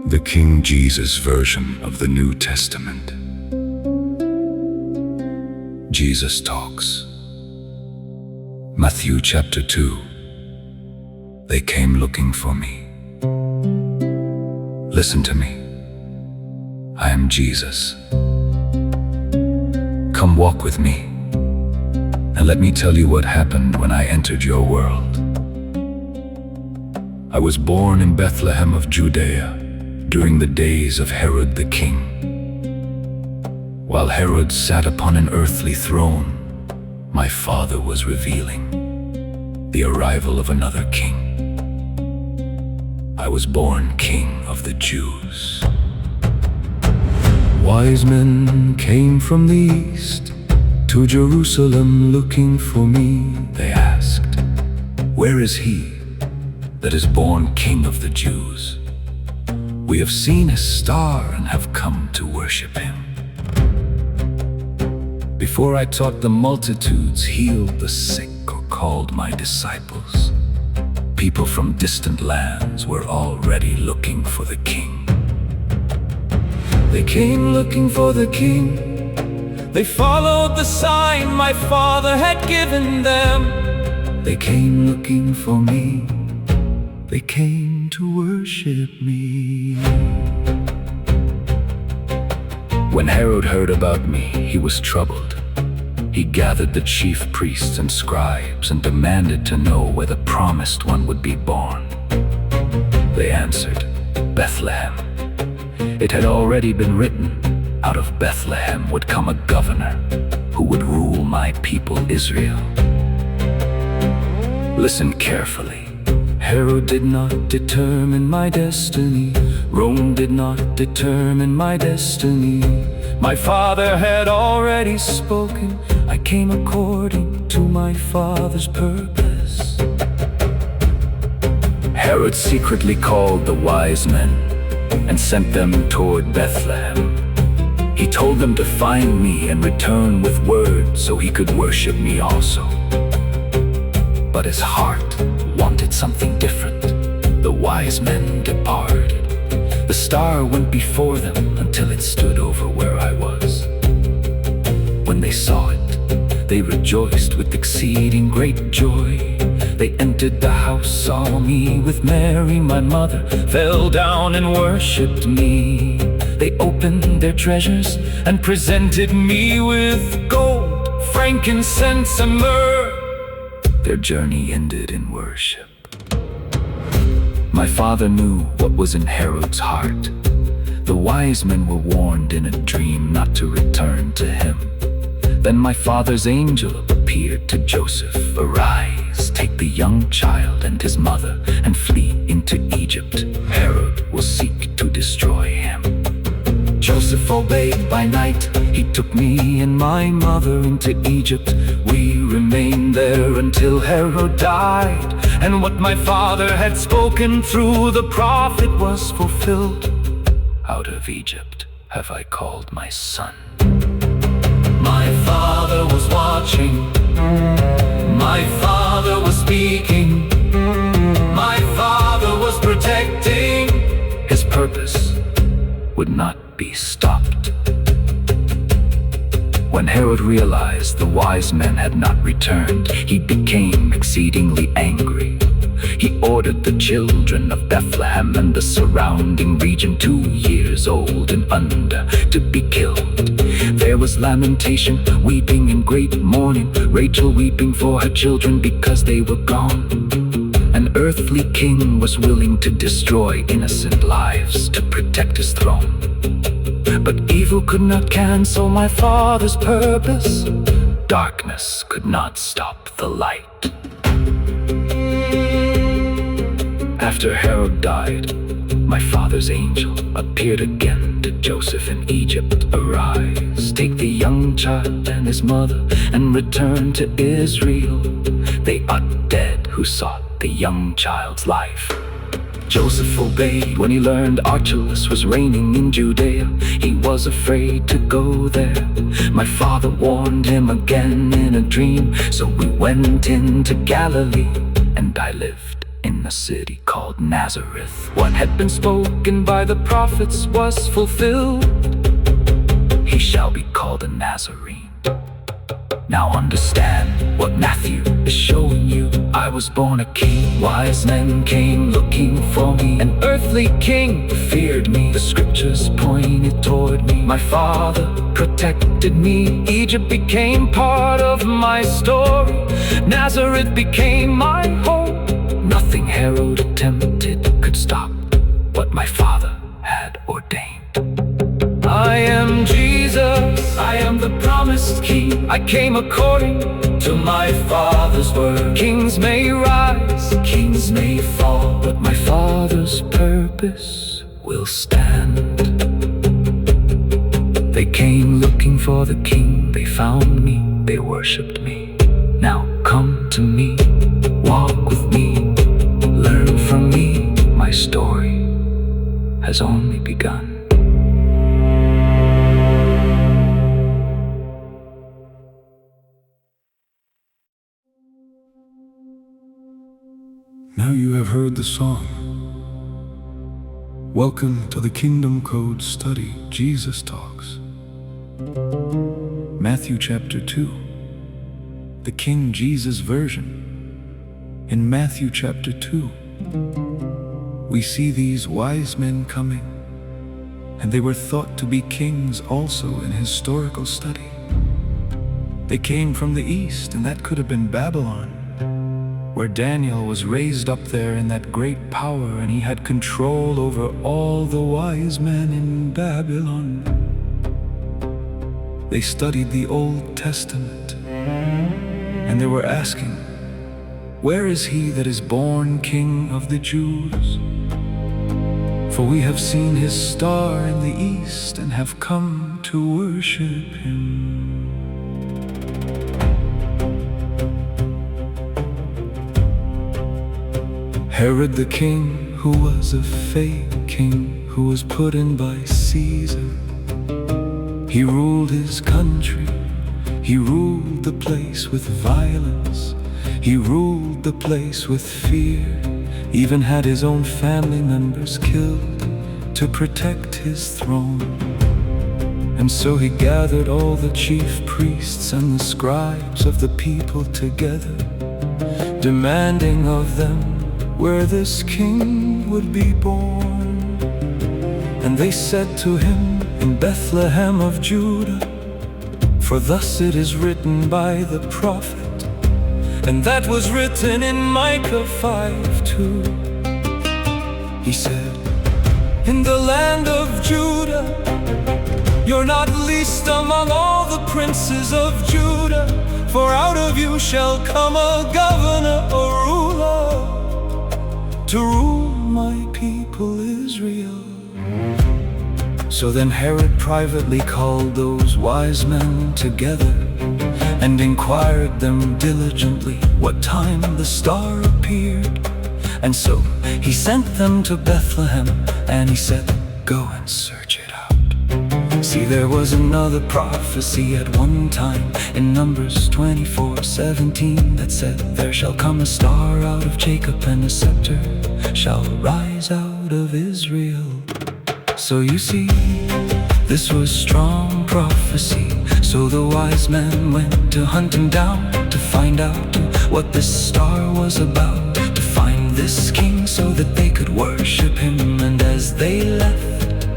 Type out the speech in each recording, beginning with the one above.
The King Jesus version of the New Testament. Jesus talks. Matthew chapter 2. They came looking for me. Listen to me. I am Jesus. Come walk with me, and let me tell you what happened when I entered your world. I was born in Bethlehem of Judea during the days of Herod the king. While Herod sat upon an earthly throne, my father was revealing the arrival of another king. I was born King of the Jews. Wise men came from the east to Jerusalem looking for me. They asked, "Where is he that is born King of the Jews? We have seen his star and have come to worship him." Before I taught the multitudes, healed the sick, or called my disciples, people from distant lands were already looking for the king. They came looking for the king. They followed the sign my father had given them. They came looking for me. They came to worship me. When Herod heard about me, he was troubled. He gathered the chief priests and scribes and demanded to know where the promised one would be born. They answered, "Bethlehem. It had already been written, out of Bethlehem would come a governor who would rule my people Israel." Listen carefully. Herod did not determine my destiny. Rome did not determine my destiny. My father had already spoken. I came according to my father's purpose. Herod secretly called the wise men and sent them toward Bethlehem. He told them to find me and return with word so he could worship me also. But his heart wanted something different. The wise men departed. The star went before them until it stood over where I was. When they saw it, they rejoiced with exceeding great joy. They entered the house, saw me with Mary, my mother, fell down and worshipped me. They opened their treasures and presented me with gold, frankincense, and myrrh. Their journey ended in worship. My father knew what was in Herod's heart. The wise men were warned in a dream not to return to him. Then my father's angel appeared to Joseph. "Arise, take the young child and his mother and flee into Egypt. Herod will seek to destroy him." Joseph obeyed by night. He took me and my mother into Egypt. We remained there until Herod died, and what my father had spoken through the prophet was fulfilled. Out of Egypt have I called my son. My father was watching. My father was speaking. My father was protecting. His purpose would not be stopped. When Herod realized the wise men had not returned, he became exceedingly angry. He ordered the children of Bethlehem and the surrounding region 2 years old and under to be killed. There was lamentation, weeping and great mourning, Rachel weeping for her children because they were gone. An earthly king was willing to destroy innocent lives to protect his throne. But evil could not cancel my father's purpose. Darkness could not stop the light. After Herod died, my father's angel appeared again to Joseph in Egypt. "Arise, take the young child and his mother and return to Israel. They are dead who sought the young child's life." Joseph obeyed when he learned Archelaus was reigning in Judea. He was afraid to go there. My father warned him again in a dream, so we went into Galilee, and I lived in in a city called Nazareth. What had been spoken by the prophets was fulfilled. He shall be called a Nazarene. Now understand what Matthew is showing you. I was born a king. Wise men came looking for me. An earthly king feared me. The scriptures pointed toward me. My father protected me. Egypt became part of my story. Nazareth became my home. Nothing Herod attempted could stop what my father had ordained. I am Jesus, I am the promised king. I came according to my father's word. Kings may rise, kings may fall, but my father's purpose will stand. They came looking for the king. They found me, they worshipped me. Now come to me, walk with me, learn from me. My story has only begun. Now you have heard the song. Welcome to the Kingdom Code Study Jesus Talks. Matthew chapter 2, the King Jesus version. In Matthew chapter 2, we see these wise men coming, and they were thought to be kings also in historical study. They came from the east, and that could have been Babylon, where Daniel was raised up there in that great power, and he had control over all the wise men in Babylon. They studied the Old Testament, and they were asking, where is he that is born King of the Jews? For we have seen his star in the east and have come to worship him. Herod the king, who was a fake king, who was put in by Caesar. He ruled his country, he ruled the place with violence, he ruled the place with fear, even had his own family members killed to protect his throne. And so he gathered all the chief priests and the scribes of the people together, demanding of them where this king would be born. And they said to him, in Bethlehem of Judah, for thus it is written by the prophet. And that was written in Micah 5:2. He said, in the land of Judah, you're not least among all the princes of Judah, for out of you shall come a governor, a ruler, to rule my people Israel. So then Herod privately called those wise men together and inquired them diligently what time the star appeared. And so he sent them to Bethlehem, and he said, go and search it out. See, there was another prophecy at one time in Numbers 24:17 that said, there shall come a star out of Jacob, and a scepter shall rise out of Israel. So you see, this was strong prophecy. So the wise men went to hunt him down, to find out what this star was about, to find this king so that they could worship him. And as they left,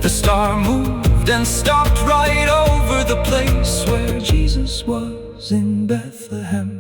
the star moved and stopped right over the place where Jesus was in Bethlehem.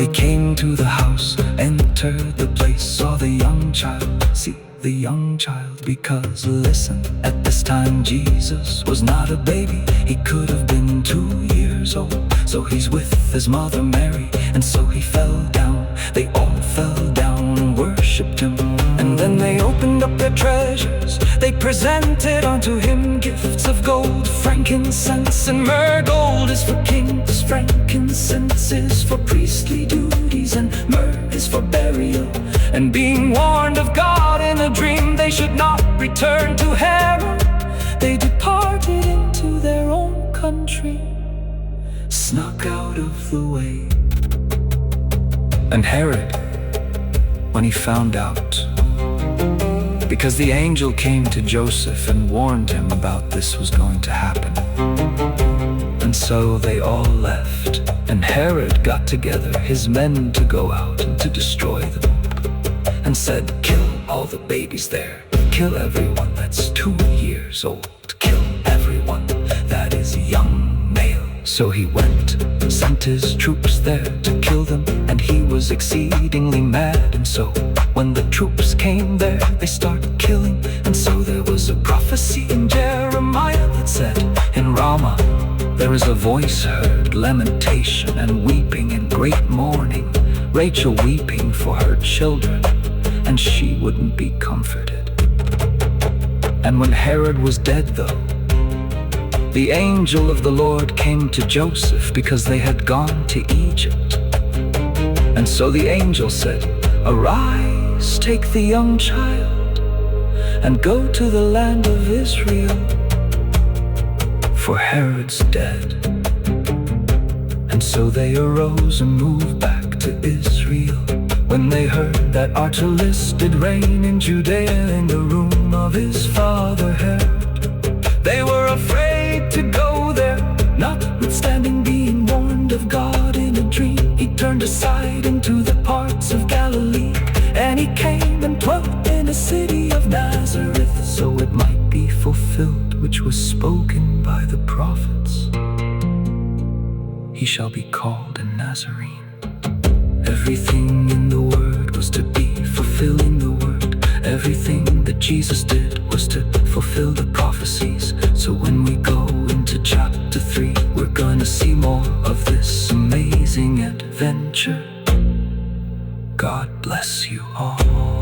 They came to the house, entered the place, saw the young child. See the young child, because listen, at this time Jesus was not a baby. He could have been 2 years old. So he's with his mother Mary, and so he fell down. They all fell down and worshipped him. And then they opened up their treasures. They presented unto him gifts of gold, frankincense, and myrrh. Gold is for kings, frankincense is for priestly duties, and myrrh is for burial. And being warned of God in a dream, they should not return to Herod. They departed into their own country, snuck out of the way. And Herod when he found out, because the angel came to Joseph and warned him about this was going to happen. And so they all left, and Herod got together his men to go out and to destroy them, and said, "Kill all the babies there, kill everyone that's 2 years old, kill everyone that is young male." So he went, sent his troops there to kill them, and he was exceedingly mad. And so when the troops came there, they started killing. And so there was a prophecy in Jeremiah that said, "In Ramah there is a voice heard, lamentation and weeping and great mourning, Rachel weeping for her children, and she wouldn't be comforted." And when Herod was dead, though, the angel of the Lord came to Joseph, because they had gone to Egypt. And so the angel said, "Arise, take the young child, and go to the land of Israel, for Herod's dead." And so they arose and moved back to Israel, when they heard that Archelaus did reign in Judea in the room of his father Herod. They were afraid to go there, notwithstanding being warned of God in a dream. He turned aside into the parts of Galilee, and he came and dwelt in a city of Nazareth, so it might be fulfilled which was spoken by the prophets, "He shall be called a Nazarene." Everything in the Word was to be fulfilling the Word. Everything that Jesus did was to fulfill the prophecies. So when we go into chapter 3, we're gonna see more of this amazing adventure. God bless you all.